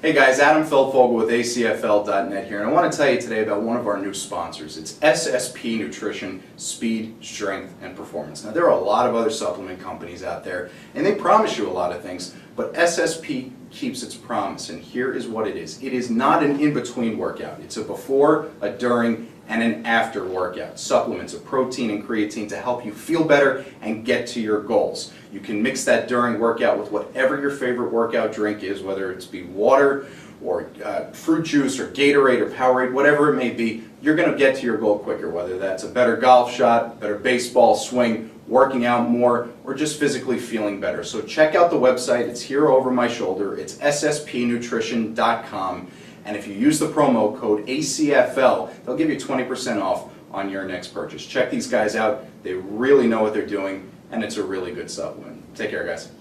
Hey guys, Adam Feldfogel with ACFL.net here, and I want to tell you today about one of our new sponsors. It's SSP Nutrition, Speed, Strength, and Performance. Now there are a lot of other supplement companies out there, and they promise you a lot of things, but SSP keeps its promise, and here is what it is. It is not an in-between workout. It's a before, a during, and an after workout. Supplements of protein and creatine to help you feel better and get to your goals. You can mix that during workout with whatever your favorite workout drink is, whether it's be water or fruit juice or Gatorade or Powerade, whatever it may be. You're going to get to your goal quicker, whether that's a better golf shot, better baseball swing, working out more, or just physically feeling better. So check out the website. It's here over my shoulder. It's sspnutrition.com. And if you use the promo code ACFL, they'll give you 20% off on your next purchase. Check these guys out. They really know what they're doing, and it's a really good supplement. Take care, guys.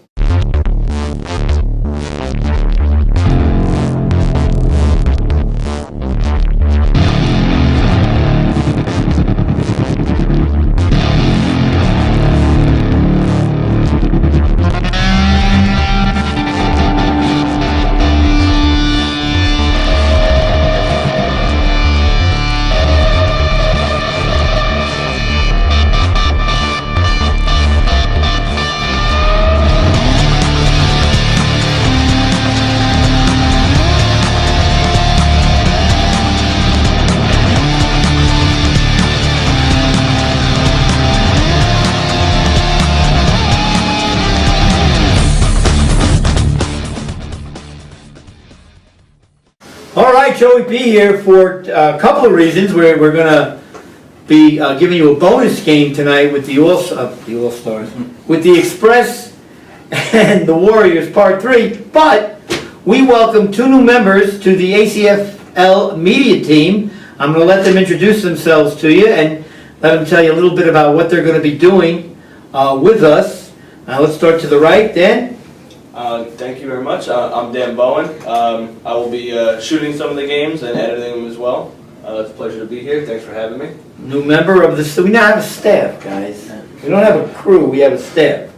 All right, Joey B here for a couple of reasons. We're going to be giving you a bonus game tonight with the All-Stars, with the Express and the Warriors Part 3. But we welcome two new members to the ACFL media team. I'm going to let them introduce themselves to you and let them tell you a little bit about what they're going to be doing with us. Let's start to the right, Dan. Thank you very much. I'm Dan Bowen. I will be shooting some of the games and editing them as well. It's a pleasure to be here. Thanks for having me. New member of the... We now have a staff, guys. We don't have a crew, we have a staff.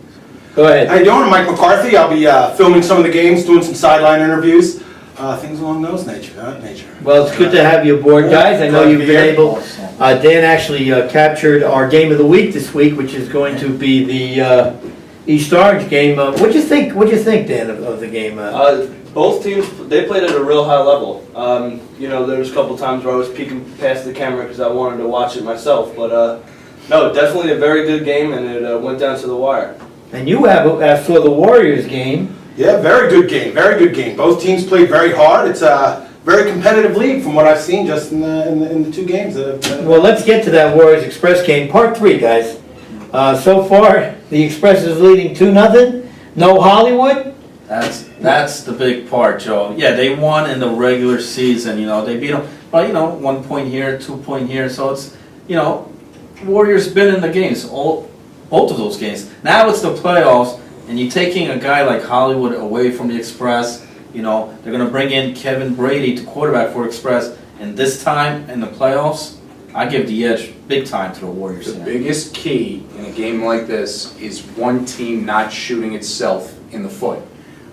Go ahead. How you doing? I'm Mike McCarthy. I'll be filming some of the games, doing some sideline interviews, things along those nature. Well, it's good to have you aboard, guys. I know you've been able... Dan actually captured our game of the week this week, which is going to be the East Orange game. What'd you think, Dan, of the game? Both teams, they played at a real high level. You know, there was a couple times where I was peeking past the camera because I wanted to watch it myself. But no, definitely a very good game, and it went down to the wire. And you saw the Warriors game. Yeah, very good game. Very good game. Both teams played very hard. It's a very competitive league from what I've seen just in the two games. Well, let's get to that Warriors Express game, Part 3, guys. So far, the Express is leading 2-0. No Hollywood. That's the big part, Joe. Yeah, they won in the regular season. You know, they beat them, but 1 point here, 2 point here. So it's Warriors been in the games, both of those games. Now it's the playoffs, and you're taking a guy like Hollywood away from the Express. They're going to bring in Kevin Brady to quarterback for Express, and this time in the playoffs, I give the edge big time to the Warriors. The biggest key in a game like this is one team not shooting itself in the foot.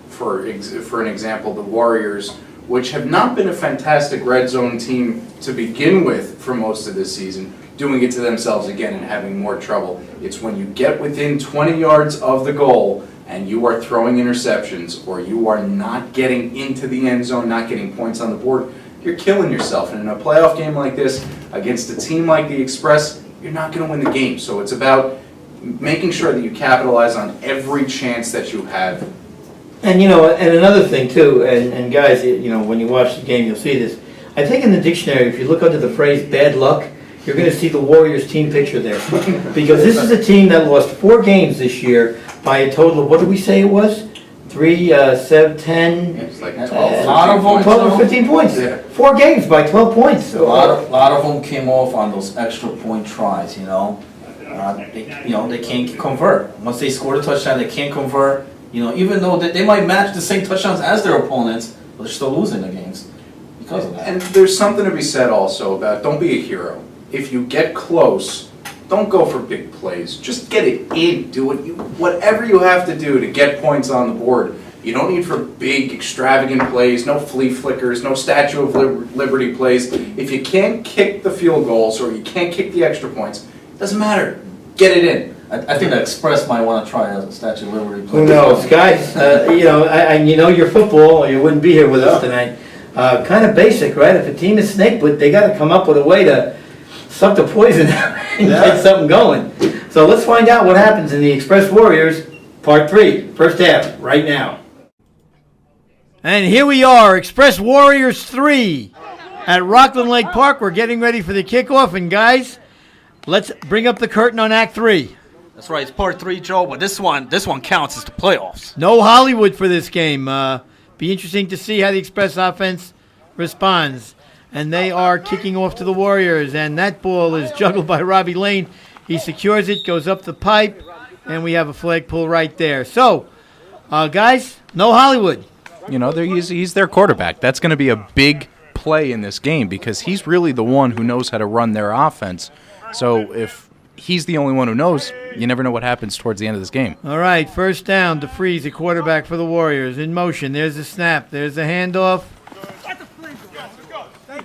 For an example, the Warriors, which have not been a fantastic red zone team to begin with for most of this season, doing it to themselves again and having more trouble. It's when you get within 20 yards of the goal and you are throwing interceptions or you are not getting into the end zone, not getting points on the board, you're killing yourself. And in a playoff game like this, against a team like the Express, you're not going to win the game. So it's about making sure that you capitalize on every chance that you have. And and another thing too, and guys, when you watch the game, you'll see this. I think in the dictionary, if you look under the phrase "bad luck," you're going to see the Warriors team picture there, because this is a team that lost 4 games this year by a total of, what did we say it was? 3, 7, 10. It's like 12 or 15 points. Yeah. 4 games by 12 points. A lot of them came off on those extra point tries. They can't convert. Once they scored a touchdown, they can't convert. Even though they might match the same touchdowns as their opponents, but they're still losing the games because of that. And there's something to be said also about don't be a hero. If you get close, don't go for big plays. Just get it in. Do whatever you have to do to get points on the board. You don't need for big, extravagant plays, no flea flickers, no Statue of Liberty plays. If you can't kick the field goals or you can't kick the extra points, it doesn't matter. Get it in. I think the Express might want to try a Statue of Liberty. Who knows, guys? You know your football, or you wouldn't be here with us tonight. Kind of basic, right? If a team is snake bit, they got to come up with a way to suck the poison out and get something going. So let's find out what happens in the Express Warriors Part 3, first half, right now. And here we are, Express Warriors 3 at Rockland Lake Park. We're getting ready for the kickoff, and guys, let's bring up the curtain on Act 3. That's right, it's Part 3, Joe, but this one counts as the playoffs. No Hollywood for this game. Be interesting to see how the Express offense responds. And they are kicking off to the Warriors, and that ball is juggled by Robbie Lane. He secures it, goes up the pipe, and we have a flag pull right there. So, guys, no Hollywood. You know, he's their quarterback. That's going to be a big play in this game because he's really the one who knows how to run their offense. So if he's the only one who knows, you never know what happens towards the end of this game. All right, first down, DeFreeze, the quarterback for the Warriors, in motion. There's the snap. There's the handoff.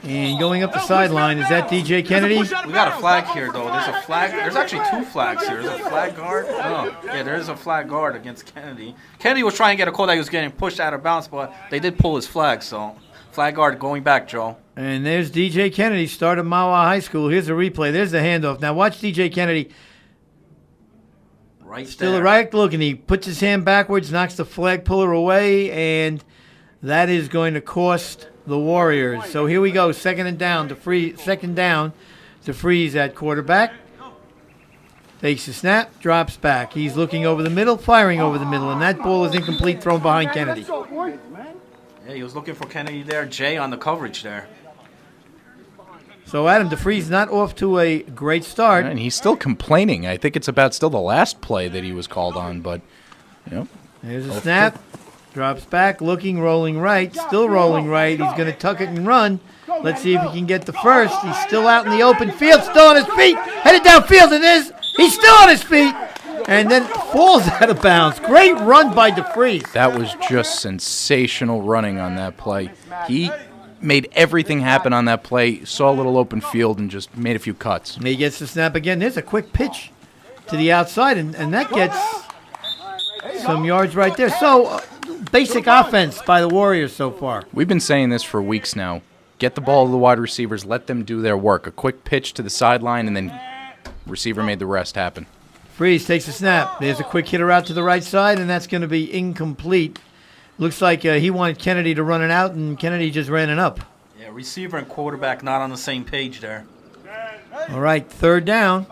And going up the sideline, is that DJ Kennedy? We got a flag here, though. There's a flag. There's actually two flags here. There's a flag guard. Oh, yeah, there is a flag guard against Kennedy. Kennedy was trying to get a call that he was getting pushed out of bounds, but they did pull his flag, so flag guard going back, Joe. And there's DJ Kennedy, start of Mawa High School. Here's the replay. There's the handoff. Now watch DJ Kennedy. Right Still there. a right look, and he puts his hand backwards, knocks the flag puller away, and that is going to cost the Warriors. So here we go, second down, DeFreeze at quarterback. Takes the snap, drops back. He's looking over the middle, firing over the middle, and that ball is incomplete, thrown behind Kennedy. Yeah, he was looking for Kennedy there. Jay on the coverage there. So Adam, DeFreeze not off to a great start. And he's still complaining. I think it's about still the last play that he was called on, but, you know. There's a snap. Drops back, looking, rolling right, still rolling right. He's going to tuck it and run. Let's see if he can get the first. He's still out in the open field, still on his feet, headed downfield, and he's still on his feet, and then falls out of bounds. Great run by DeFreeze. That was just sensational running on that play. He made everything happen on that play, saw a little open field, and just made a few cuts. And he gets the snap again. There's a quick pitch to the outside, and that gets some yards right there. So, basic offense by the Warriors so far. We've been saying this for weeks now. Get the ball to the wide receivers, let them do their work. A quick pitch to the sideline, and then receiver made the rest happen. Freeze takes a snap. There's a quick hitter out to the right side, and that's going to be incomplete. Looks like he wanted Kennedy to run it out, and Kennedy just ran it up. Yeah, receiver and quarterback not on the same page there. All right, third down.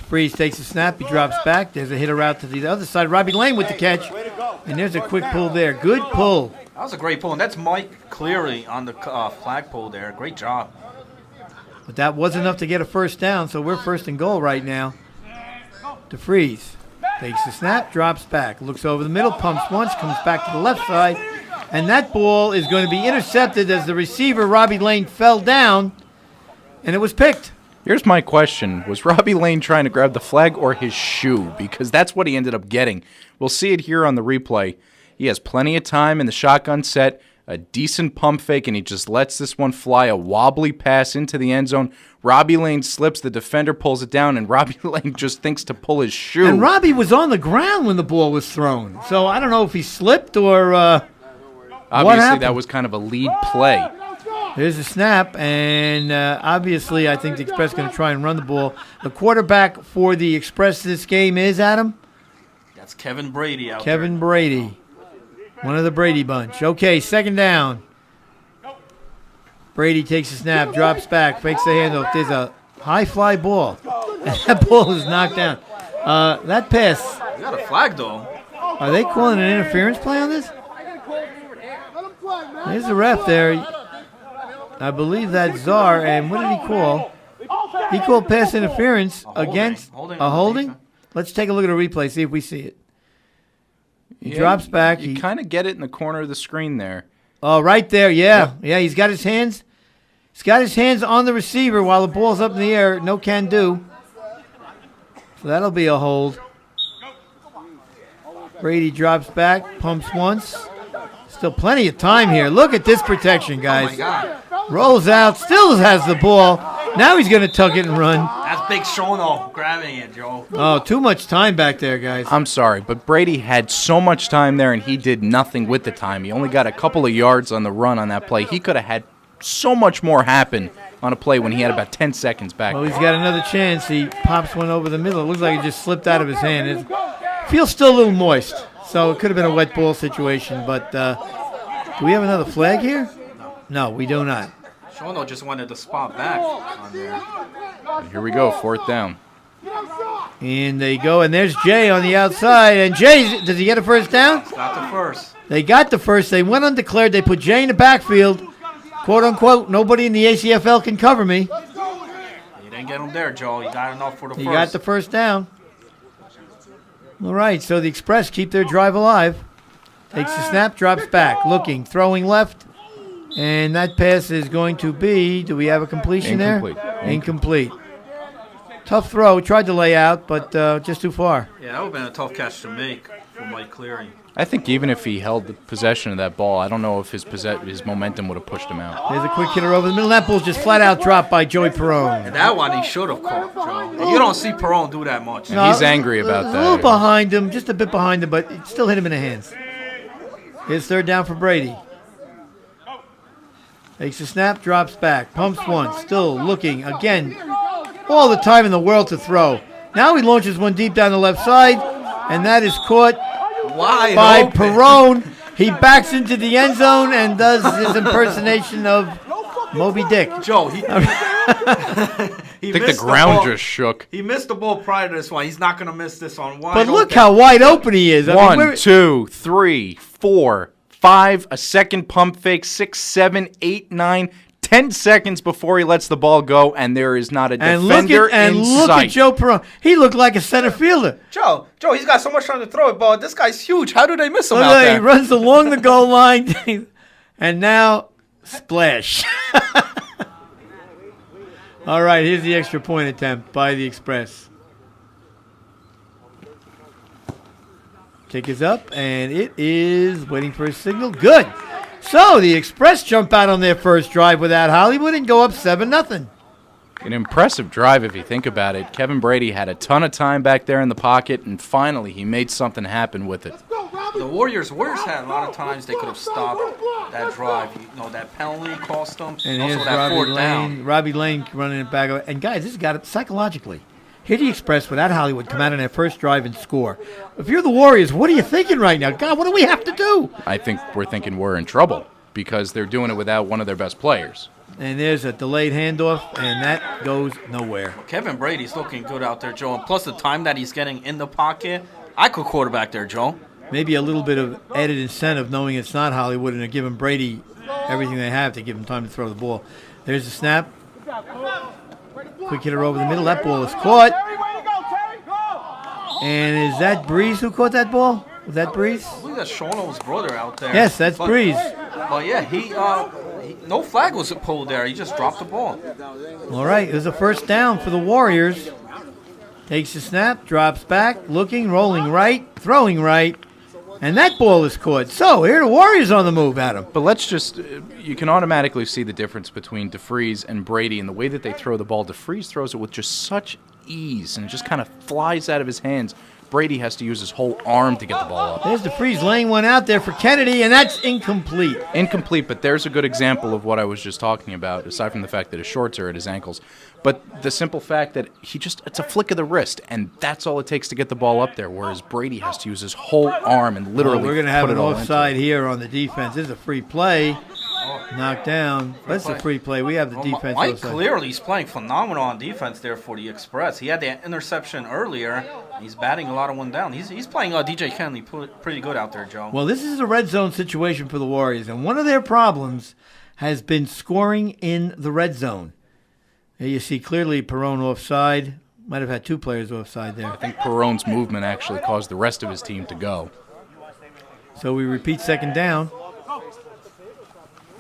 Freeze takes a snap. He drops back. There's a hitter out to the other side. Robbie Lane with the catch. And there's a quick pull there. Good pull. That was a great pull, and that's Mike Cleary on the flag pull there. Great job. But that wasn't enough to get a first down, so we're first and goal right now. DeFreeze takes the snap, drops back, looks over the middle, pumps once, comes back to the left side, and that ball is going to be intercepted as the receiver, Robbie Lane, fell down, and it was picked. Here's my question. Was Robbie Lane trying to grab the flag or his shoe? Because that's what he ended up getting. We'll see it here on the replay. He has plenty of time in the shotgun set, a decent pump fake, and he just lets this one fly, a wobbly pass into the end zone. Robbie Lane slips, the defender pulls it down, and Robbie Lane just thinks to pull his shoe. And Robbie was on the ground when the ball was thrown. So I don't know if he slipped or Obviously, that was kind of a lead play. There's a snap, and obviously I think the Express is going to try and run the ball. The quarterback for the Express this game is, Adam? That's Kevin Brady out Kevin Brady. One of the Brady bunch. Okay, second down. Brady takes a snap, drops back, fakes the handoff. There's a high fly ball. And that ball is knocked down. That pass. You got a flag, though. Are they calling an interference play on this? There's the ref there. I believe that's Czar. And what did he call? He called pass interference against a holding. Let's take a look at a replay, see if we see it. He drops back. You kind of get it in the corner of the screen there. Oh, right there, yeah. Yeah, he's got his hands. He's got his hands on the receiver while the ball's up in the air. No can do. So that'll be a hold. Brady drops back, pumps once. Still plenty of time here. Look at this protection, guys. Oh, my God. Rolls out, still has the ball. Now he's going to tuck it and run. That's Big Shono grabbing it, Joe. Oh, too much time back there, guys. I'm sorry, but Brady had so much time there and he did nothing with the time. He only got a couple of yards on the run on that play. He could have had so much more happen on a play when he had about 10 seconds back. Well, he's got another chance. He pops one over the middle. It looks like it just slipped out of his hand. It feels still a little moist, so it could have been a wet ball situation. But do we have another flag here? No, we do not. Shono just wanted to spot back on there. Here we go, 4th down. And they go, and there's Jay on the outside. And Jay, does he get a first down? Got the first. They got the first. They went undeclared. They put Jay in the backfield. Quote, unquote, nobody in the ACFL can cover me. You didn't get him there, Joe. You got enough for the He first. got the first down. All right, so the Express keep their drive alive. Takes the snap, drops back, looking, throwing left. And that pass is going to be, do we have a completion Incomplete. there? Incomplete. Tough throw. Tried to lay out, but just too far. Yeah, that would have been a tough catch to make for Mike Cleary. I think even if he held the possession of that ball, I don't know if his momentum would have pushed him out. There's a quick hitter over the middle. That ball's just flat out dropped by Joey Perone. And that one he should have caught, Joe. And you don't see Perone do that much. No. He's angry about A that. little behind him, just a bit behind him, but it still hit him in the hands. Here's 3rd down for Brady. Takes the snap, drops back, pumps once, still looking again. All the time in the world to throw. Now he launches one deep down the left side, and that is caught Wide by open. Perone. He backs into the end zone and does his impersonation of Moby Dick. Joe, he I think the missed ground ball. just shook. He missed the ball prior to this one. He's not going to miss this one. Wide But look open. how wide open he is. I mean, 1, we're- 2, 3, 4, 5, a second pump fake, 6, 7, 8, 9, 10 seconds before he lets the ball go, and there is not a defender in look sight. at Joe Perone. He looked like a center fielder. Joe, he's got so much time to throw it, but this guy's huge. How do they miss him Look out at that, he there? runs along the goal line, and now splash. All right, here's the extra point attempt by the Express. Kick is up, and it is waiting for a signal. Good. So the Express jump out on their first drive without Hollywood and go up 7-0. An impressive drive if you think about it. Kevin Brady had a ton of time back there in the pocket, and finally he made something happen with it. The Warriors had a lot of times they could have stopped that drive. You know, that penalty cost them. And also here's that Robbie 4th down. Lane. Robbie Lane running it back. And guys, this has got it psychologically. Here the Express without Hollywood come out on their first drive and score. If you're the Warriors, what are you thinking right now? God, what do we have to do? I think we're thinking we're in trouble because they're doing it without one of their best players. And there's a delayed handoff, and that goes nowhere. Kevin Brady's looking good out there, Joe. And plus the time that he's getting in the pocket, I could quarterback there, Joe. Maybe a little bit of added incentive knowing it's not Hollywood, and they're giving Brady everything they have to give him time to throw the ball. There's the snap. Quick hitter over the middle. That ball is caught. And is that Breeze who caught that ball? Was that Breeze? I believe that's Shono's brother out there. Yes, that's But- Breeze. But yeah, he no flag was pulled there. He just dropped the ball. All right, it was a first down for the Warriors. Takes the snap, drops back, looking, rolling right, throwing right, and that ball is caught. So here the Warriors on the move, Adam. But let's just, you can automatically see the difference between DeFreeze and Brady and the way that they throw the ball. DeFreeze throws it with just such ease, and it just kind of flies out of his hands. Brady has to use his whole arm to get the ball up. There's DeFreeze laying one out there for Kennedy, and that's incomplete. Incomplete, but there's a good example of what I was just talking about, aside from the fact that his shorts are at his ankles. But the simple fact that it's a flick of the wrist, and that's all it takes to get the ball up there, whereas Brady has to use his whole arm and literally We're going to have put an it all offside into it. here on the defense. This is a free play. Knocked down. That's a free play. We have the defense Mike offside. clearly is playing phenomenal on defense there for the Express. He had the interception earlier. He's batting a lot of one down. He's playing DJ Kennedy pretty good out there, Joe. Well, this is a red zone situation for the Warriors, and one of their problems has been scoring in the red zone. Here you see clearly Perone offside. Might have had two players offside there. I think Perone's movement actually caused the rest of his team to go. So we repeat second down.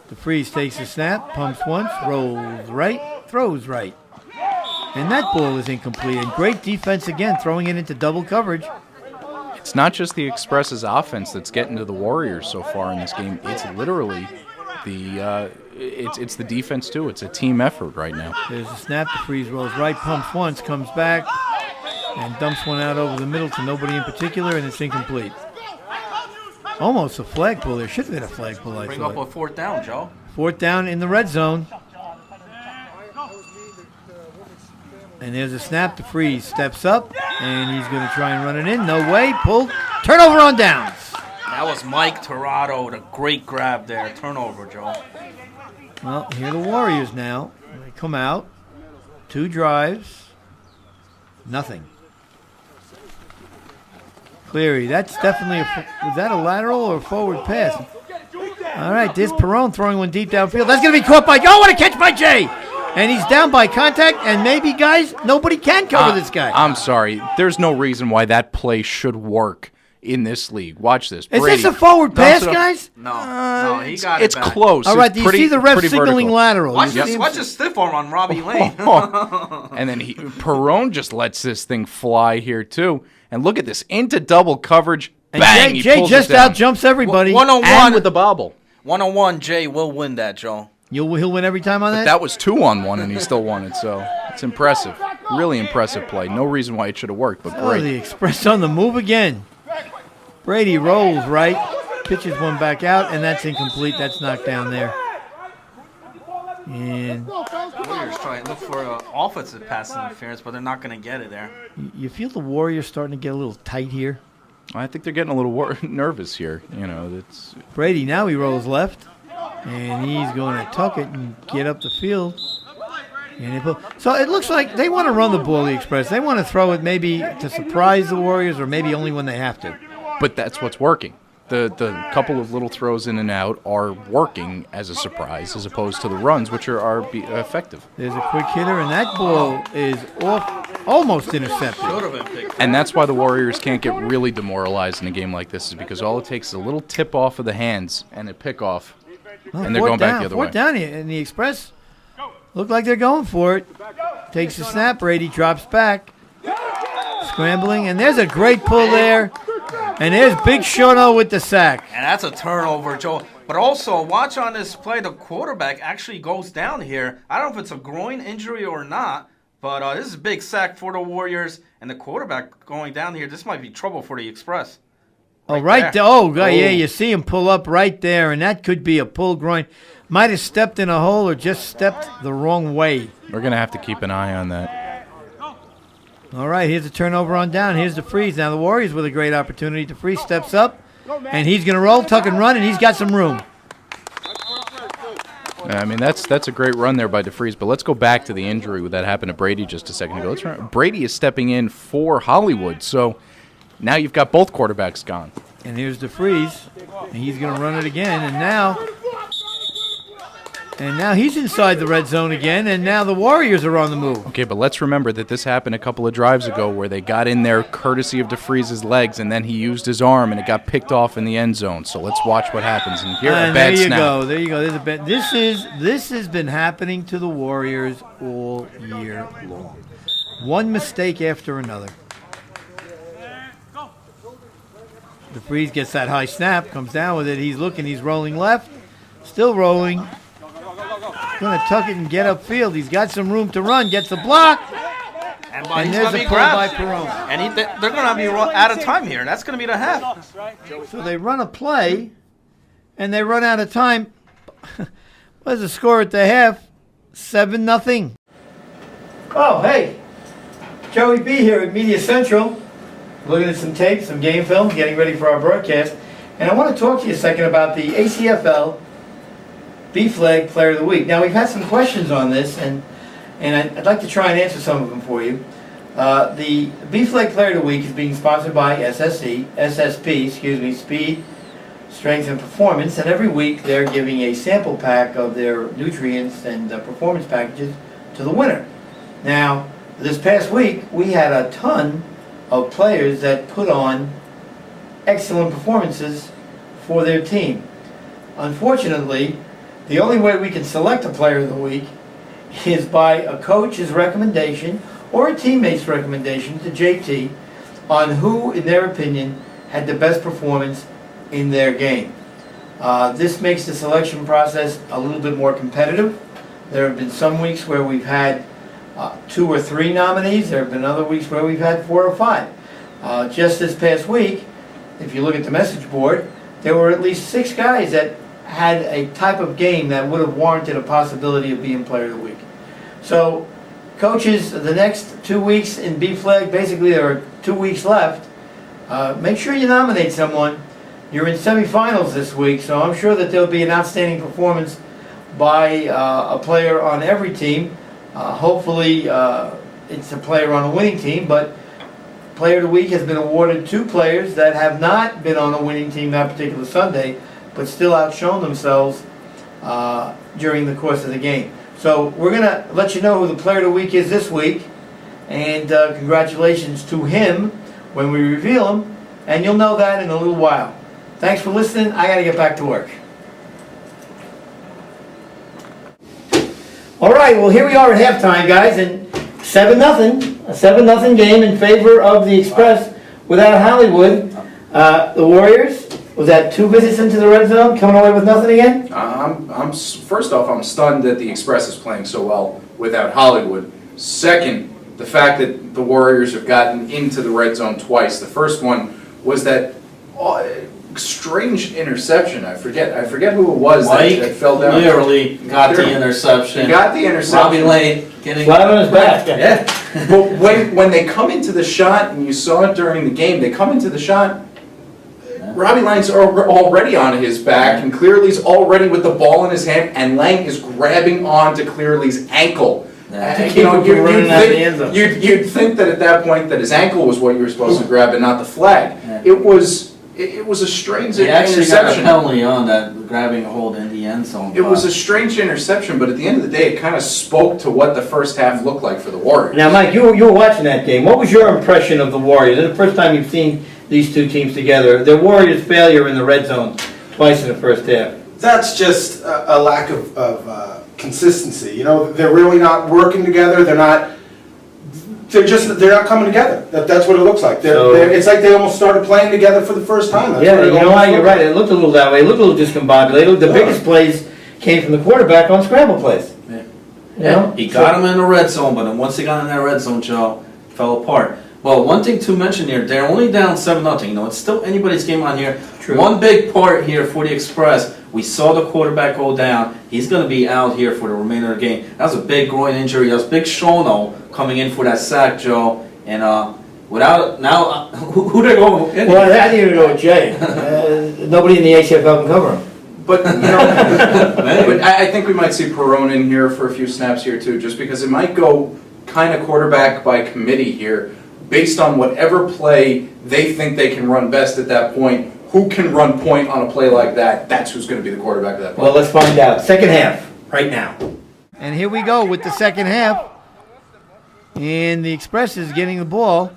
DeFreeze takes a snap, pumps once, rolls right, throws right. And that ball is incomplete. And great defense again, throwing it into double coverage. It's not just the Express's offense that's getting to the Warriors so far in this game. It's literally it's the defense too. It's a team effort right now. There's a snap. The freeze rolls right, pumps once, comes back, and dumps one out over the middle to nobody in particular, and it's incomplete. Almost a flag pull. There should have been a flag pull, I Bring thought. up a 4th down, Joe. 4th down in the red zone. And there's a snap. The freeze steps up, and he's going to try and run it in. No way. Pulled. Turnover on downs. That was Mike Torado with a great grab there. Turnover, Joe. Well, here are the Warriors now. They come out. 2 drives. Nothing. Cleary, that's definitely was that a lateral or a forward pass? All right, there's Perone throwing one deep downfield. That's going to be caught by, what a catch by Jay! And he's down by contact, and maybe, guys, nobody can cover this guy. I'm sorry. There's no reason why that play should work in this league. Watch this. Is Brady. this a forward pass, guys? No, he got it It's back. close. All right, It's do you pretty- see the ref pretty signaling vertical. lateral? Watch You see this, him- watch this stiff arm on Robbie Lane. And then Perone just lets this thing fly here too. And look at this into double coverage. And Bang! he Jay pulls just it down. out jumps everybody. 101 And with the bobble. 101, Jay will win that, Joe. He'll win every time on that? That was 2-on-1, and he still won it. So it's impressive. Really impressive play. No reason why it should have worked, but Oh, great. the Express on the move again. Brady rolls right, pitches one back out, and that's incomplete. That's knocked down there. And Warriors trying to look for an offensive pass interference, but they're not going to get it there. you feel the Warriors starting to get a little tight here. I think they're getting a little nervous here. You know, it's Brady, now he rolls left, and he's going to tuck it and get up the field. So it looks like they want to run the ball, the Express. They want to throw it maybe to surprise the Warriors or maybe only when they have to. but that's what's working. The couple of little throws in and out are working as a surprise, as opposed to the runs, which are effective. There's a quick hitter, and that ball is off, almost intercepted. Should have been picked. And that's why the Warriors can't get really demoralized in a game like this, is because all it takes is a little tip off of the hands and a pick off, and they're going back the other way. Fourth down here, and the Express look like they're going for it. Takes the snap, Brady drops back. Scrambling, and there's a great pull there. And there's Big Shono with the sack. And that's a turnover, Joe. But also, watch on this play, the quarterback actually goes down here. I don't know if it's a groin injury or not, but this is a big sack for the Warriors. And the quarterback going down here, this might be trouble for the Express. Right there. there. Yeah, you see him pull up right there, and that could be a pull groin. Might have stepped in a hole or just stepped the wrong way. We're going to have to keep an eye on that. All right, here's a turnover on down. Here's the freeze. Now the Warriors with a great opportunity. The freeze steps up, and he's going to roll, tuck and run, and he's got some room. I mean, that's a great run there by DeFreeze, but let's go back to the injury that happened to Brady just a second ago. Brady is stepping in for Hollywood, so now you've got both quarterbacks gone. And here's the freeze, and he's going to run it again, and now he's inside the red zone again, and now the Warriors are on the move. Okay, but let's remember that this happened a couple of drives ago where they got in there courtesy of DeFreeze's legs, and then he used his arm, and it got picked off in the end zone. So let's watch what happens. And here, a And bad there you snap. go. There you go. There's a bad. This has been happening to the Warriors all year long. One mistake after another. DeFreeze gets that high snap, comes down with it. He's looking. He's rolling left, still rolling. Going to tuck it and get upfield. He's got some room to run. Gets a block. And And he's there's going to a be pull by grabbed. Perone. And they're going to be out of time here. That's going to be the half. So they run a play, and they run out of time. What's the score at the half? 7-0. Oh, hey. Joey B here at Media Central. Looking at some tape, some game film, getting ready for our broadcast. And I want to talk to you a second about the ACFL B-Flag Player of the Week. Now, we've had some questions on this, and I'd like to try and answer some of them for you. The B-Flag Player of the Week is being sponsored by SSP, Speed, Strength, and Performance, and every week they're giving a sample pack of their nutrients and performance packages to the winner. Now, this past week, we had a ton of players that put on excellent performances for their team. Unfortunately, the only way we can select a Player of the Week is by a coach's recommendation or a teammate's recommendation to JT on who, in their opinion, had the best performance in their game. This makes the selection process a little bit more competitive. There have been some weeks where we've had 2 or 3 nominees. There have been other weeks where we've had 4 or 5. Just this past week, if you look at the message board, there were at least 6 guys that had a type of game that would have warranted a possibility of being Player of the Week. So, coaches, the next 2 weeks in B-Flag, basically there are 2 weeks left. Make sure you nominate someone. You're in semifinals this week, so I'm sure that there'll be an outstanding performance by a player on every team. Hopefully, it's a player on a winning team, but Player of the Week has been awarded 2 players that have not been on a winning team that particular Sunday, but still outshone themselves during the course of the game. So we're going to let you know who the Player of the Week is this week, and congratulations to him when we reveal him, and you'll know that in a little while. Thanks for listening. I got to get back to work. All right, well, here we are at halftime, guys, and 7-0, a 7-0 game in favor of the Express without Hollywood. The Warriors, was that 2 visits into the red zone, coming away with nothing again? First off, I'm stunned that the Express is playing so well without Hollywood. Second, the fact that the Warriors have gotten into the red zone twice. The first one was that strange interception. I forget who it was that fell down. Literally got the interception. He got the interception. Robbie Lane getting Flat on his back. Yeah. But when they come into the shot, and you saw it during the game, they come into the shot, Robbie Lang's already on his back, and Clearly's already with the ball in his hand, and Lang is grabbing onto Clearly's ankle. You'd think that at that point that his ankle was what you were supposed to grab and not the flag. Yeah. It was a strange He actually got a interception. penalty on that, grabbing a hold in the end zone. It was a strange interception, but at the end of the day, it kind of spoke to what the first half looked like for the Warriors. Now, Mike, you were watching that game. What was your impression of the Warriors? This is the first time you've seen these 2 teams together. The Warriors' failure in the red zone twice in the first half. That's just a lack of consistency. You know, they're really not working together. They're not coming together. That's what it looks like. It's like they almost started playing together for the first time. That's Yeah, what you know what? You're looked right. It looked a little that way. It looked a little discombobulated. The biggest plays came from the quarterback on scramble plays. Yeah. You know? He got him in the red zone, but then once he got in that red zone, Joe, fell apart. Well, one thing to mention here, they're only down 7-0. You know, it's still anybody's game on here. True. One big part here for the Express, we saw the quarterback go down. He's going to be out here for the remainder of the game. That was a big groin injury. That was Big Shono coming in for that sack, Joe. And without now, who they're going in? Well, I think you're going to go with Jay. Nobody in the ACFL can cover him. But you know, but I think we might see Perone in here for a few snaps here too, just because it might go kind of quarterback by committee here, based on whatever play they think they can run best at that point. Who can run point on a play like that? That's who's going to be the quarterback of that play. Well, let's find out. Second half, right now. And here we go with the second half. And the Express is getting the ball.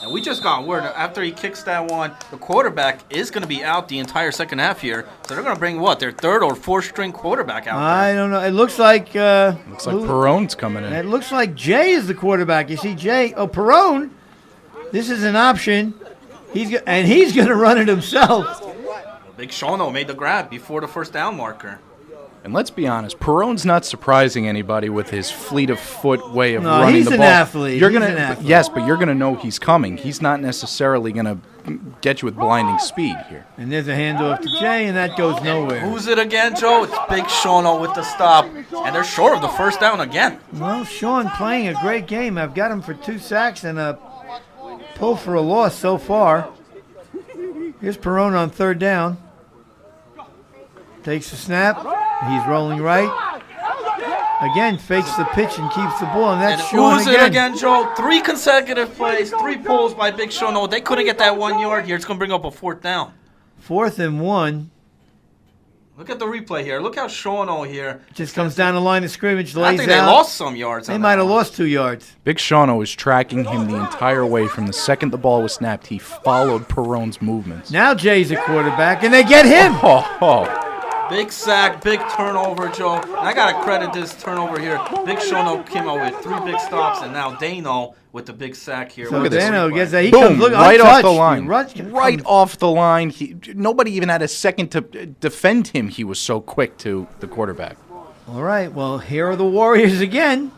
And we just got word after he kicks that one, the quarterback is going to be out the entire second half here. So they're going to bring what, their 3rd or 4th string quarterback out I there. don't know. It looks like Perone's coming in. it looks like Jay is the quarterback. You see Jay. Oh, Perone. This is an option. He's going to run it himself. Big Shono made the grab before the first down marker. And let's be honest, Perone's not surprising anybody with his fleet of foot way of No, running he's the an ball. athlete. You're He's gonna, an athlete. yes, but you're gonna know he's coming. He's not necessarily gonna get you with blinding speed here. And there's a handoff to Jay, and that goes nowhere. Who's it again, Joe? It's Big Shono with the stop. And they're short of the first down again. Well, Sean playing a great game. I've got him for 2 sacks and a pull for a loss so far. Here's Perone on 3rd down. Takes the snap. He's rolling right. Again, fakes the pitch and keeps the ball, and that's And Sean who's it again, Joe? 3 consecutive plays, 3 pulls by Big Shono. They couldn't get that 1 yard here. It's going to bring up a 4th down. 4th and 1. Look at the replay here. Look how Shono here. Just comes down the line of scrimmage, lays I think they out. lost some yards. They on might that have one. lost 2 yards. Big Shauno was tracking him the entire way from the second the ball was snapped. He followed Perone's movements. Now Jay's a quarterback, and they get him. Oh. Big sack, big turnover, Joe. And I got to credit this turnover here. Big Shono came out with 3 big stops, and now Dano with the big sack here. So Look at this. Dano gets that. He Boom, comes, look, right off the untouched. line. He runs- Right off the line. Nobody even had a second to defend him. He was so quick to the quarterback. All right, well, here are the Warriors again.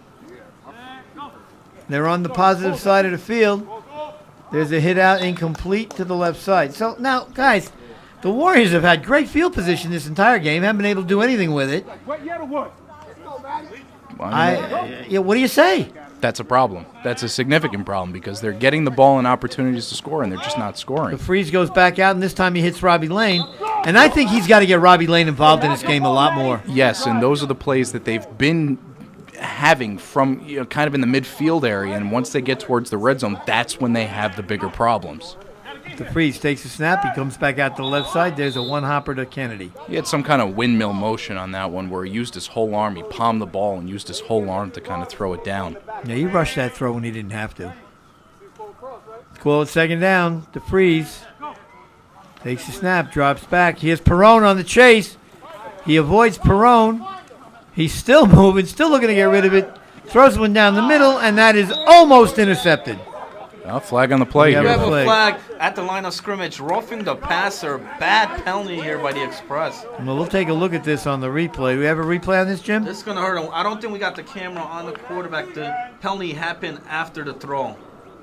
They're on the positive side of the field. There's a hit out incomplete to the left side. So now, guys, the Warriors have had great field position this entire game. Haven't been able to do anything with it. Well, I mean, Yeah, what do you say? that's a problem. That's a significant problem because they're getting the ball and opportunities to score, and they're just not The scoring. freeze goes back out, and this time he hits Robbie Lane. And I think he's got to get Robbie Lane involved in this game a lot more. Yes, and those are the plays that they've been having from kind of in the midfield area, and once they get towards the red zone, that's when they have the bigger problems. The freeze takes a snap. He comes back out to the left side. There's a one-hopper to Kennedy. He had some kind of windmill motion on that one where he used his whole arm. He palmed the ball and used his whole arm to kind of throw it down. Yeah, he rushed that throw when he didn't have to. Call it second down. The freeze takes the snap, drops back. He has Perone on the chase. He avoids Perone. He's still moving, still looking to get rid of it. Throws one down the middle, and that is almost intercepted. Well, flag on the play We have We here. have flag. a flag at the line of scrimmage, roughing the passer. Bad penalty here by the Express. Well, we'll take a look at this on the replay. Do we have a replay on this, Jim? This is going to hurt him. I don't think we got the camera on the quarterback. The penalty happened after the throw.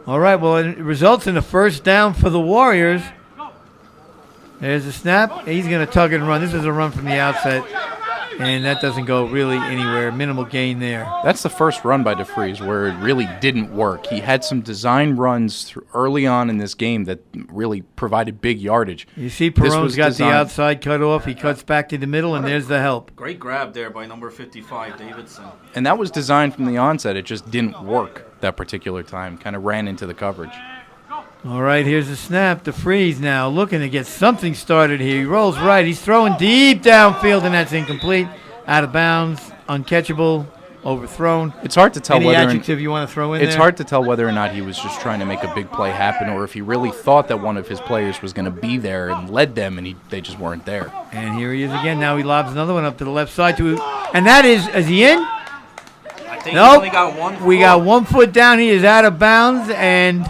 All right, well, it results in a first down for the Warriors. There's a snap. He's going to tug and run. This is a run from the outset, and that doesn't go really anywhere. Minimal gain there. That's the first run by DeFreeze where it really didn't work. He had some design runs early on in this game that really provided big yardage. You see This Perone's was got designed- the outside cut off. He cuts back to the middle, and there's the help. Great grab there by number 55, Davidson. And that was designed from the onset. It just didn't work that particular time. Kind of ran into the coverage. All right, here's the snap. The freeze now looking to get something started here. He rolls right. He's throwing deep downfield, and that's incomplete. Out of bounds, uncatchable, overthrown. It's hard to tell Any whether adjective you want to throw in there? it's hard to tell whether or not he was just trying to make a big play happen or if he really thought that one of his players was going to be there and led them and they just weren't there. And here he is again. Now he lobs another one up to the left side. And that is he in? I think Nope. he only got one We foot. got 1 foot down. He is out of bounds. And,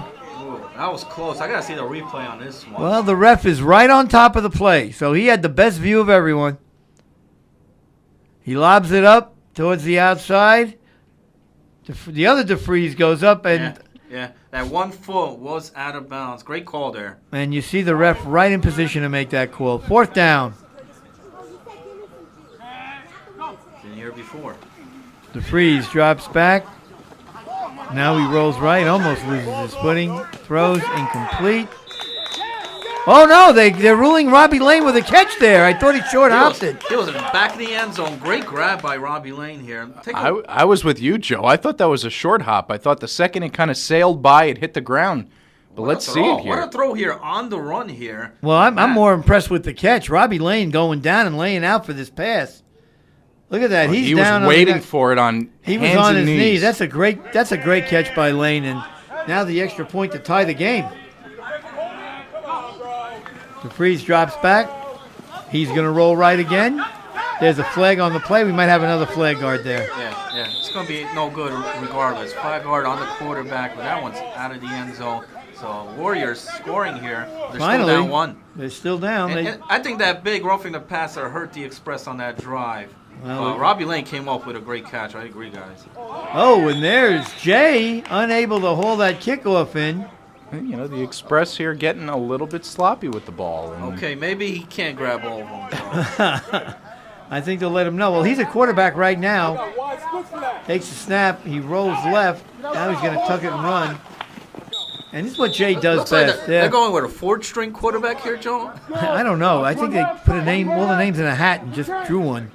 Ooh, that was close. I got to see the replay on this one. well, the ref is right on top of the play. So he had the best view of everyone. He lobs it up towards the outside. The other DeFreeze goes up, and Yeah, that 1 foot was out of bounds. Great call there. and you see the ref right in position to make that call. Fourth down. Didn't hear it before. DeFreeze drops back. Now he rolls right, almost loses his footing. Throws incomplete. Oh no, they're ruling Robbie Lane with a catch there. I thought he short hopped it. He was in the back of the end zone. Great grab by Robbie Lane here. I was with you, Joe. I thought that was a short hop. I thought the second it kind of sailed by, it hit the ground. But let's see it What a here. throw here on the run here. Well, I'm more impressed with the catch. Robbie Lane going down and laying out for this pass. Look at that. He's He down was waiting on the, for it on He was hands on and his knees. knees. That's a great catch by Lane, and now the extra point to tie the game. DeFreeze drops back. He's going to roll right again. There's a flag on the play. We might have another flag guard there. Yeah. It's going to be no good regardless. 5-yard on the quarterback, but that one's out of the end zone. So Warriors scoring here. They're Finally, still down one. They're still down. And I think that big roughing the passer hurt the Express on that drive. Well, Robbie Lane came up with a great catch. I agree, guys. Oh, and there's Jay, unable to hold that kickoff in. You know, the Express here getting a little bit sloppy with the ball. And Okay, maybe he can't grab all of them. I think they'll let him know. Well, he's a quarterback right now. Takes the snap. He rolls left. Now he's going to tuck it and run. And this is what Jay does Looks like best. they're going with a fourth-string quarterback here, Joe. I don't know. I think they put all the names in a hat and just drew one.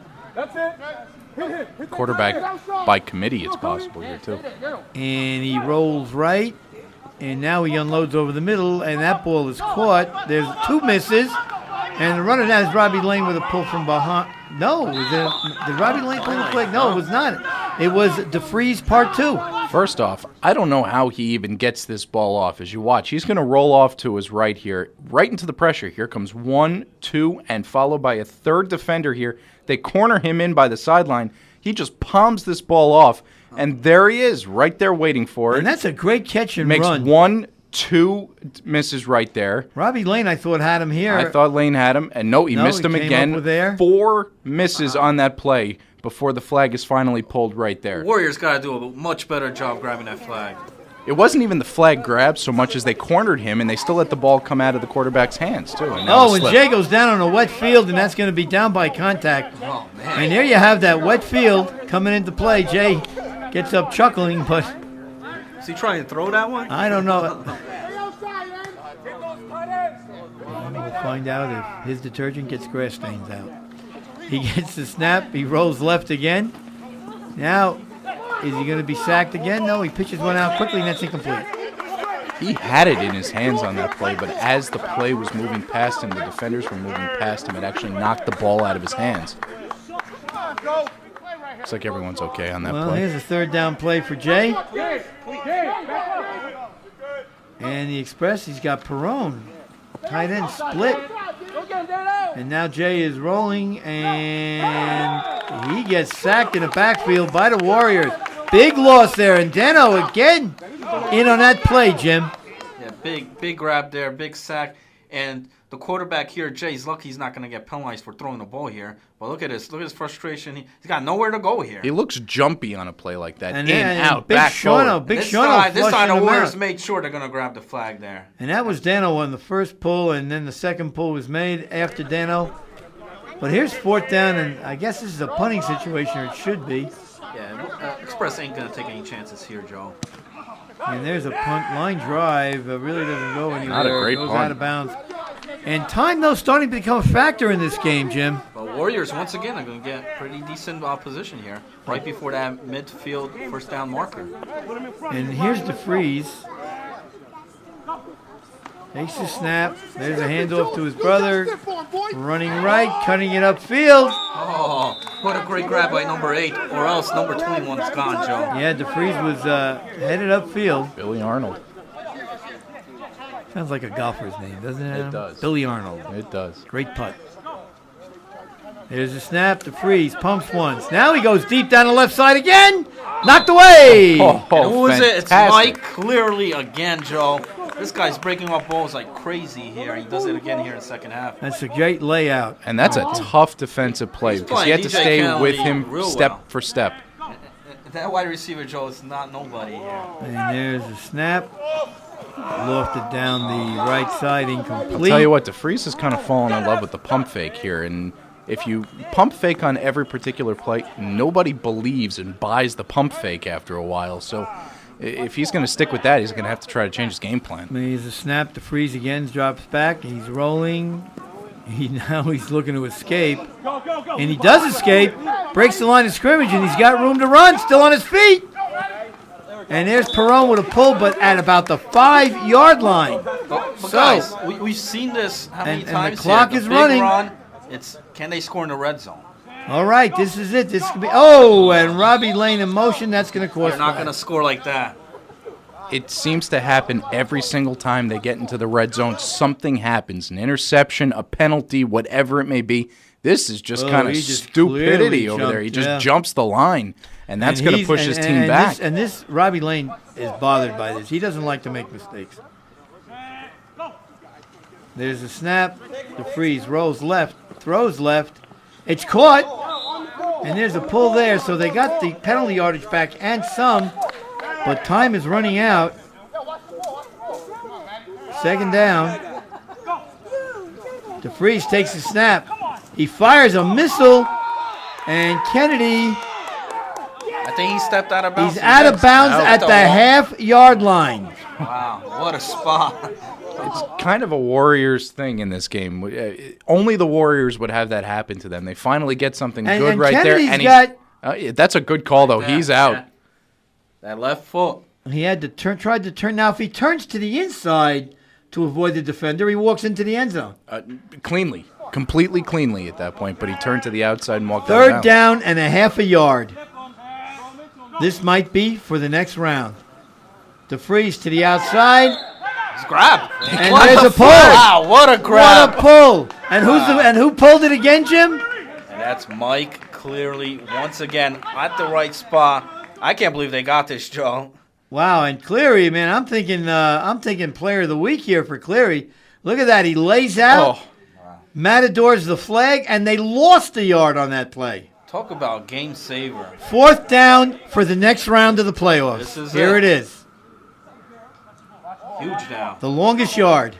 quarterback by committee, it's possible here, too. And he rolls right. And now he unloads over the middle, and that ball is caught. There's two misses. And the runner now is Robbie Lane with a pull from behind. No, did Robbie Lane pull the flag? No, it was not. It was DeFreeze part two. First off, I don't know how he even gets this ball off. As you watch, he's going to roll off to his right here, right into the pressure. Here comes 1, 2, and followed by a third defender here. They corner him in by the sideline. He just palms this ball off, and there he is, right there waiting for it. And that's a great catch and Makes run. 1, 2 misses right there. Robbie Lane, I thought, had him here. I thought Lane had him, and no, he missed him came again. up with there. 4 misses on that play before the flag is finally pulled right there. Warriors got to do a much better job grabbing that flag. It wasn't even the flag grab so much as they cornered him, and they still let the ball come out of the quarterback's hands, too. And now Oh, a and slip. Jay goes down on a wet field, and that's going to be down by contact. Oh, man. And there you have that wet field coming into play. Jay gets up chuckling, but Is he trying to throw that one? I don't know. We'll find out if his detergent gets grass stains out. He gets the snap. He rolls left again. Now, is he going to be sacked again? No, he pitches one out quickly, and that's incomplete. He had it in his hands on that play, but as the play was moving past him, the defenders were moving past him. It actually knocked the ball out of his hands. Looks like everyone's okay on that Well, play. here's a third down play for Jay. And the Express, he's got Perone. Tight end split. And now Jay is rolling, and he gets sacked in the backfield by the Warriors. Big loss there, and Deno again in on that play, Jim. Yeah, big grab there, big sack. And the quarterback here, Jay's lucky he's not going to get penalized for throwing the ball here. But look at this. Look at his frustration. He's got nowhere to go here. He looks jumpy on a play like that. And In, then out, Big back, Shawno, forward. Big This Shawno time the flushing him Warriors out. made sure they're going to grab the flag there. And that was Dano on the first pull, and then the second pull was made after Dano. But here's fourth down, and I guess this is a punting situation, or it should be. Yeah, Express ain't going to take any chances here, Joe. And there's a punt line drive. Really doesn't go anywhere. Not a great Goes punt. out of bounds. And time, though, starting to become a factor in this game, Jim. But Warriors, once again, are going to get pretty decent position here, right before that midfield first down marker. And here's DeFreeze. Takes the snap. There's a handoff to his brother. Running right, cutting it upfield. Oh, what a great grab by number 8, or else number 21's gone, Joe. Yeah, DeFreeze was headed upfield. Billy Arnold. Sounds like a golfer's name, doesn't it? It Adam? does. Billy Arnold. It does. Great putt. There's a snap to Freeze. Pumps once. Now he goes deep down the left side again. Knocked away. Oh, And who is it? It's fantastic. Mike Clearly again, Joe. This guy's breaking up balls like crazy here. He does it again here in the second half. That's a great layout. And that's a tough defensive play He's because you had to playing stay DJ with Kennedy him real step well. for step. That wide receiver, Joe, is not nobody here. And there's a snap. Lofted down the right side, incomplete. I'll tell you what, DeFreeze has kind of fallen in love with the pump fake here. And if you pump fake on every particular play, nobody believes and buys the pump fake after a while. So if he's going to stick with that, he's going to have to try to change his game plan. There's a snap to Freeze again, drops back. He's rolling. Now he's looking to escape. And he does escape. Breaks the line of scrimmage, and he's got room to run. Still on his feet. And there's Perone with a pull, but at about the 5-yard line. But So- guys, we've seen this how many And the times clock here. is Big running. Run, it's can they score in the red zone? All right, this is it. This could be. Oh, and Robbie Lane in motion. That's going to cost. They're not going to score like that. It seems to happen every single time they get into the red zone. Something happens, an interception, a penalty, whatever it may be. This is just kind of he just stupidity clearly over there. He jumped, just yeah. jumps the line, and that's going to push his team back. This Robbie Lane is bothered by this. He doesn't like to make mistakes. There's a snap. The Freeze rolls left, throws left. It's caught, and there's a pull there. So they got the penalty yardage back and some, but time is running out. Second down. DeFreeze takes the snap. He fires a missile, and Kennedy, I think he stepped out of bounds. he's out of bounds at the half-yard line. Wow, what a spot. It's kind of a Warriors thing in this game. Only the Warriors would have that happen to them. They finally get something And- good and right Kennedy's there. And got- that's a good call, though. Yeah, He's out. yeah. That left foot. He had to tried to turn. Now, if he turns to the inside to avoid the defender, he walks into the end zone. Cleanly. Completely cleanly at that point. But he turned to the outside and walked out of Third bounds. down and a half a yard. this might be for the next round. DeFreeze to the outside. It's grab. And What there's the a pull. Wow, what a grab. What a pull. And who pulled it again, Jim? And that's Mike Clearly once again at the right spot. I can't believe they got this, Joe. Wow, and Cleary, man, I'm thinking player of the week here for Cleary. Look at that. He lays out. Oh, Matador's the flag, and they lost a yard on that play. talk about game saver. 4th down for the next round of the playoffs. This is Here it. it is. Huge now. The longest yard.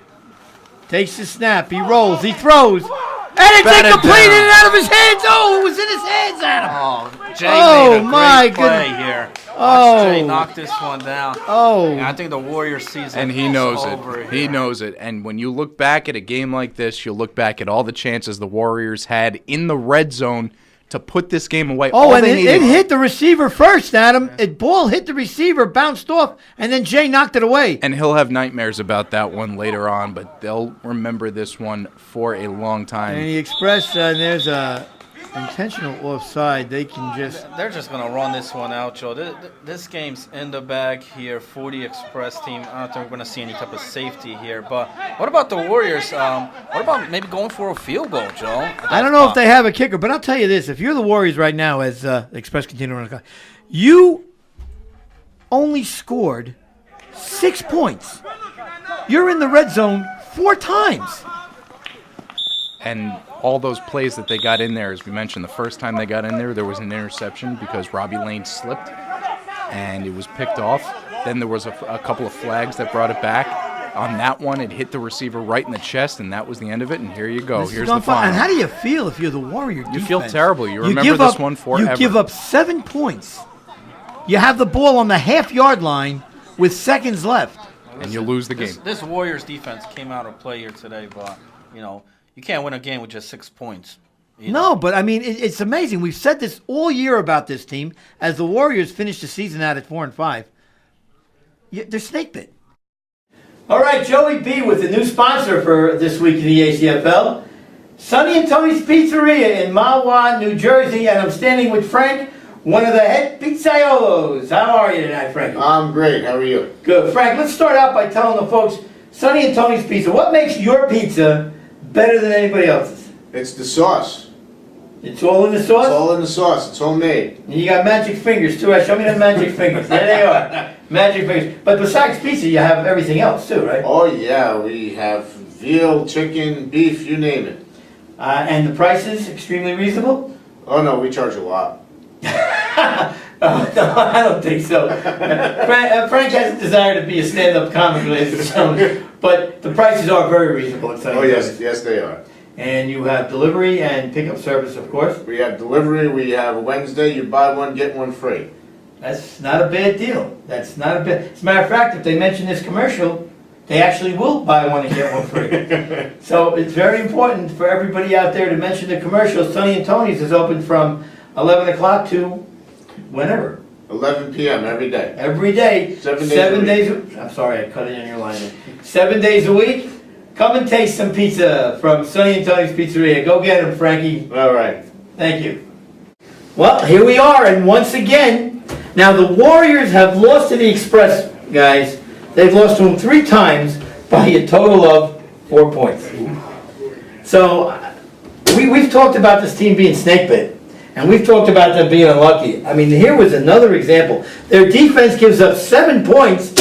Takes the snap. He rolls. He throws. And it's Batted incomplete down. and out of his hands. Oh, it was in his hands, Adam. Oh, Jay Oh, made a my great play goodness. here. Oh. Watch Jay knock this one down. Oh. And I think the Warriors season And he is knows over it. here. He knows it. And when you look back at a game like this, you'll look back at all the chances the Warriors had in the red zone to put this game away. Oh, All and they it needed- hit the receiver first, Adam. It ball hit the receiver, bounced off, and then Jay knocked it away. And he'll have nightmares about that one later on, but they'll remember this one for a long And time. the Express, there's a intentional offside. They can just... They're just going to run this one out, Joe. This game's in the bag here for the Express team. I don't think we're going to see any type of safety here. But what about the Warriors? What about maybe going for a field goal, Joe? I don't know if they have a kicker, but I'll tell you this. If you're the Warriors right now, as Express continue to run the clock, you only scored 6 points. You're in the red zone 4 times. And all those plays that they got in there, as we mentioned, the first time they got in there was an interception because Robbie Lane slipped and it was picked off. Then there was a couple of flags that brought it back. On that one, it hit the receiver right in the chest, and that was the end of it. And here you go. This is Here's on the fire. final. And how do you feel if you're the Warrior defense? You feel terrible. You remember give this up- one forever. You give up 7 points. You have the ball on the half-yard line with seconds left. and you lose the game. This Warriors defense came out of play here today, but, you can't win a game with just 6 points. No, but I mean, it's amazing. We've said this all year about this team. As the Warriors finish the season out at 4-5, they're snake bit. All right, Joey B with the new sponsor for this week in the ACFL, Sonny and Tony's Pizzeria in Mahwah, New Jersey, and I'm standing with Frank, one of the head pizzaiolos. How are you tonight, Frank? I'm great. How are you? Good, Frank. Let's start out by telling the folks, Sonny and Tony's Pizza. What makes your pizza better than anybody else's? It's the sauce. It's all in the sauce? It's all in the sauce. It's homemade. And you got magic fingers too. Show me the magic fingers. There they are. Magic fingers. But besides pizza, you have everything else too, right? Oh yeah, we have veal, chicken, beef, you name it. And the price is extremely reasonable? Oh no, we charge a lot. Oh, no, I don't think so. Frank has a desire to be a stand-up comic, ladies and gentlemen. But the prices are very reasonable. Oh yes, yes they are. And you have delivery and pickup service, of course. We have delivery. We have Wednesday. You buy one, get one free. That's not a bad deal. That's not a bad. As a matter of fact, if they mention this commercial, they actually will buy one and get one free. So it's very important for everybody out there to mention the commercial. Sonny and Tony's is open from 11 o'clock to whenever. 11 p.m. every day. Every day. 7 days. 7 days. I'm sorry, I cut it in your line there. 7 days a week. Come and taste some pizza from Sonny and Tony's Pizzeria. Go get them, Frankie. All right. Thank you. Well, here we are, and once again, now the Warriors have lost to the Express, guys. They've lost to them 3 times by a total of 4 points. So, we've talked about this team being snake bit, and we've talked about them being unlucky. I mean, here was another example. Their defense gives up 7 points.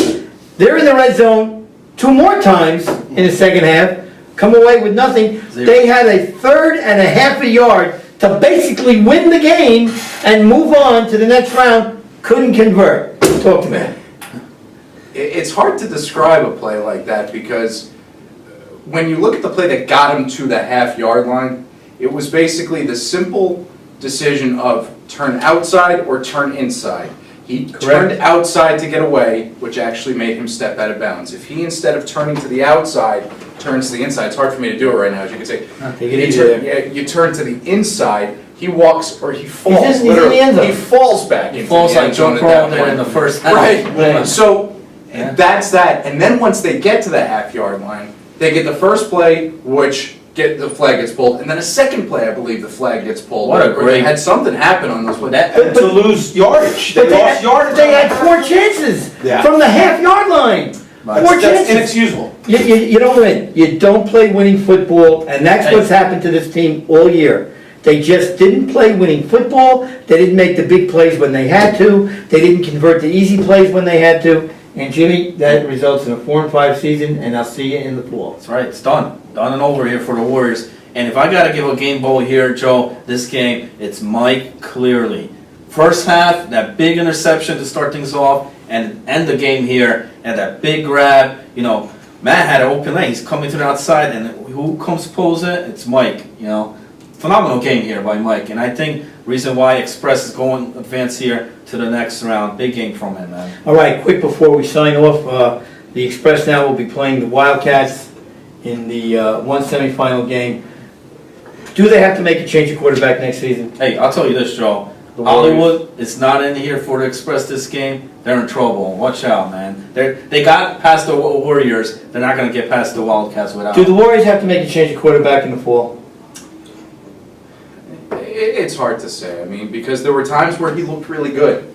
They're in the red zone 2 more times in the second half, come away with nothing. They had a 3rd and a half a yard to basically win the game and move on to the next round. Couldn't convert. Talk to me. It's hard to describe a play like that because when you look at the play that got him to the half-yard line, it was basically the simple decision of turn outside or turn inside. He turned outside to get away, which actually made him step out of bounds. If he, instead of turning to the outside, turns to the inside, it's hard for me to do it right now, as you can see. Take it easy there. Yeah, you turn to the inside, he walks, or he falls. He's in the literally. end zone. He falls back into Falls the end like zone Joe at that Crawford point. in the first half. Right. So that's that. And then once they get to the half-yard line, they get the first play, which the flag gets pulled, and then a second play, I believe the flag gets pulled. What a Or great- they had something happen on those. And to lose yardage. They But lost yardage. they had 4 chances Yeah. from the half-yard line. Right. 4 That's chances. inexcusable. You don't win. You don't play winning football, and that's what's happened to this team all year. They just didn't play winning football. They didn't make the big plays when they had to. They didn't convert the easy plays when they had to. And Jimmy, that results in a 4-5 season, and I'll see you in the fall. That's right, it's done. Done and over here for the Warriors. And if I got to give a game ball here, Joe, this game, it's Mike Clearly. First half, that big interception to start things off and end the game here, and that big grab. You know, Matt had an open lane. He's coming to the outside, and who comes pulls it? It's Mike, you know. Phenomenal game here by Mike, and I think reason why Express is going advance here to the next round. Big game from him, man. All right, quick before we sign off, the Express now will be playing the Wildcats in the one semifinal game. Do they have to make a change of quarterback next season? Hey, I'll tell you this, Joe. The Warriors. Hollywood is not in here for the Express this game. They're in trouble. Watch out, man. They got past the Warriors. They're not going to get past the Wildcats without. Do the Warriors have to make a change of quarterback in the fall? It's hard to say. I mean, because there were times where he looked really good,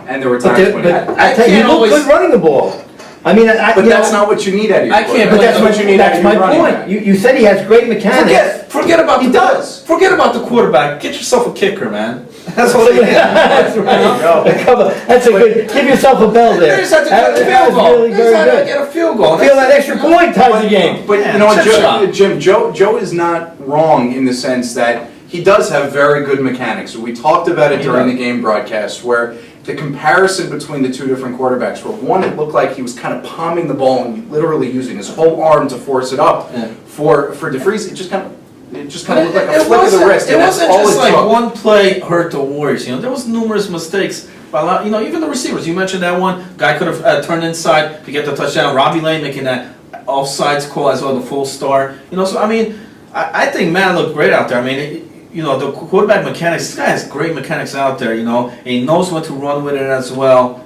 and there were But, times when he had. I tell you, you can't look always- good running the ball. I mean, But that's not what you need out of your I can't quarterback. But believe that's what you need out that's of my your running point. back. You said he has great mechanics. Forget about He the does. Forget about the quarterback. Get yourself a kicker, man. That's what he That's right. That's a good. Give yourself a bell They there. just had to That get a that field was goal. really They just very had to good. get a field goal. Feel that extra point ties the game. But Yeah, you know what, chip shot. Jim, Joe is not wrong in the sense that he does have very good mechanics. We talked about it during the game broadcast, where the comparison between the two different quarterbacks, where one it looked like he was kind of palming the ball and literally using his whole arm to force it up. Yeah. For DeFries, it just kind of looked like a flick of the wasn't- wrist. It and that's wasn't all just it like took. one play hurt the Warriors. You know, there was numerous mistakes. By a lot, you know, even the receivers. You mentioned that one guy could have turned inside to get the touchdown. Robbie Lane making that offsides call as well, the full start. You know, so I mean, I think Matt looked great out there. I mean, you know, the quarterback mechanics. This guy has great mechanics out there. You know, and he knows when to run with it as well.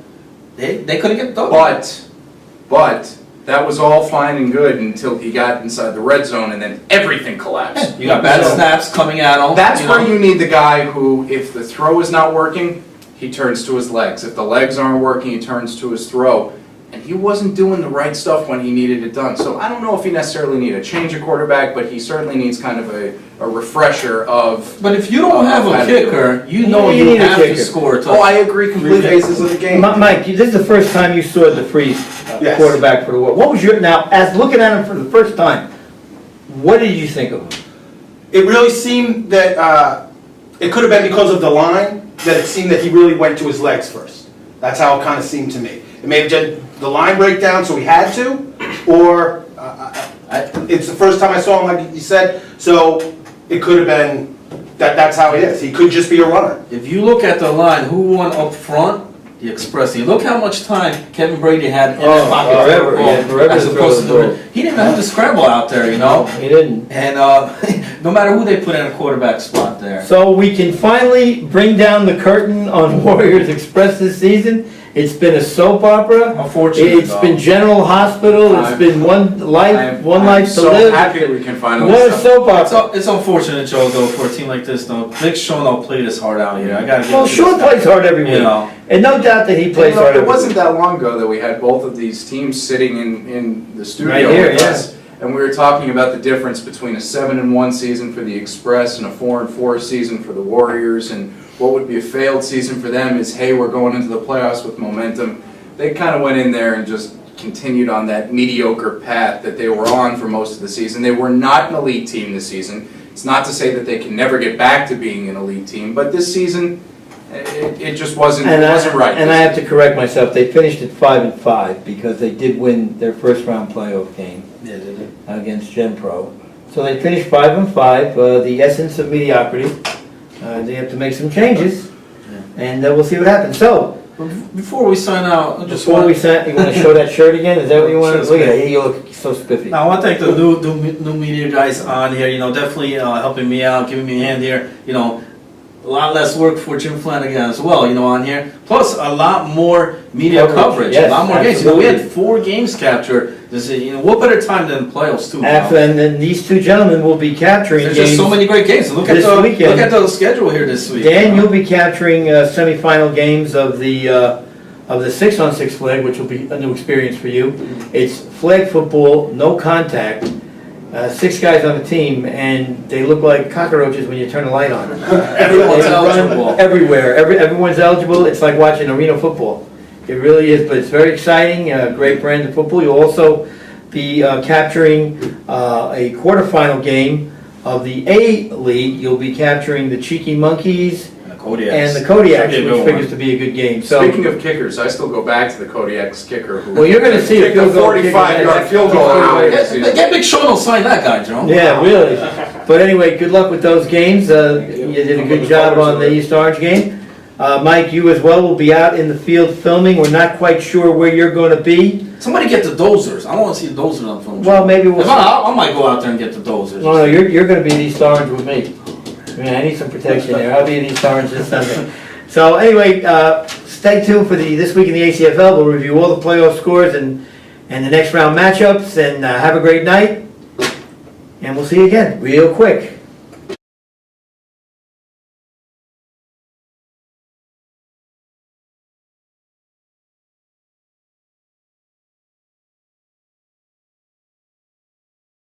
They couldn't get done. But that was all fine and good until he got inside the red zone, and then everything collapsed. You got bad So snaps coming at him. That's you where know. you need the guy who, if the throw is not working, he turns to his legs. If the legs aren't working, he turns to his throw. And he wasn't doing the right stuff when he needed it done. So I don't know if he necessarily needed a change of quarterback, but he certainly needs kind of a refresher of. But if you don't have a kicker, you know You you need a have to kicker. score. Oh, I agree completely. Phases of the game. Mike, this is the first time you saw DeFries Yes. quarterback for the Warriors. What was your now as looking at him for the first time? What did you think of him? It really seemed that it could have been because of the line, that it seemed that he really went to his legs first. That's how it kind of seemed to me. It may have been the line breakdown, so he had to, or it's the first time I saw him, like you said, so it could have been that's how it is. He could just be a runner. If you look at the line, who won up front? The Express team. Look how much time Kevin Brady had in his pocket forever, for the yeah, ball, forever as to opposed to throw the the. He didn't have to scramble out there, you know. He didn't. And no matter who they put in a quarterback spot there. So we can finally bring down the curtain on Warriors Express this season. It's been a soap opera. Unfortunately, It's been General Hospital. It's been one life to I'm so live. happy we can finally What a stop. soap It's, opera. it's unfortunate, Joe, though, for a team like this, though. Big Sean will play this hard out here. I gotta give Well, it to Sean this guy. plays hard every You week. know. And no doubt that he plays hard It every wasn't week. that long ago that we had both of these teams sitting in the studio Right here, with yeah. us, and we were talking about the difference between a 7-1 season for the Express and a 4-4 season for the Warriors, and what would be a failed season for them is, hey, we're going into the playoffs with momentum. They kind of went in there and just continued on that mediocre path that they were on for most of the season. They were not an elite team this season. It's not to say that they can never get back to being an elite team, but this season, it just wasn't right. And I have to correct myself. They finished at 5-5 because they did win their first round playoff game Yeah, they did. against Gen Pro. So they finished 5-5. The essence of mediocrity. They have to make some changes, and we'll see what happens. So. Before we sign out, I just Before want we sent, you want to show that shirt again? Is that what you want to Sure, look at? it's It? You look so spiffy. Now, I want to thank the new media guys on here. You know, definitely helping me out, giving me a hand here. You know, a lot less work for Jim Flanagan as well. You know, on here. Plus, a lot more media coverage. Yes, a lot more games. You know, we had absolutely. 4 games captured What better time than playoffs too? Bro? And then these two gentlemen will be capturing There's games. just so many great games. Look at this weekend. look at the schedule here this week. Dan, you'll be capturing semifinal games of the 6-on-6 flag, which will be a new experience for you. It's flag football, no contact, 6 guys on a team, and they look like cockroaches when you turn the light on. Everyone's They run eligible. everywhere. Everyone's eligible. It's like watching arena football. It really is, but it's very exciting. Great brand of football. You'll also be capturing a quarterfinal game of the A League. You'll be capturing the Cheeky Monkeys And the Kodiaks. and the Kodiaks, Should be a which good figures one. to be a good game. So, Speaking of kickers, I still go back to the Kodiak's kicker who well, you're going to see a kicked a field goal kicker. 45-yard field goal out. Get Big Sean to sign that guy, Joe. Yeah, really. But anyway, good luck with those games. You did a good job on the East Orange game. Mike, you as well will be out in the field filming. We're not quite sure where you're going to be. Somebody get the dozers. I don't want to see the dozers on film. Well, maybe we'll. I might go out there and get the dozers. No, you're going to be at East Orange with me. I need some protection there. I'll be at East Orange this Sunday. So anyway, stay tuned for this week in the ACFL. We'll review all the playoff scores and the next round matchups. And have a great night. And we'll see you again real quick.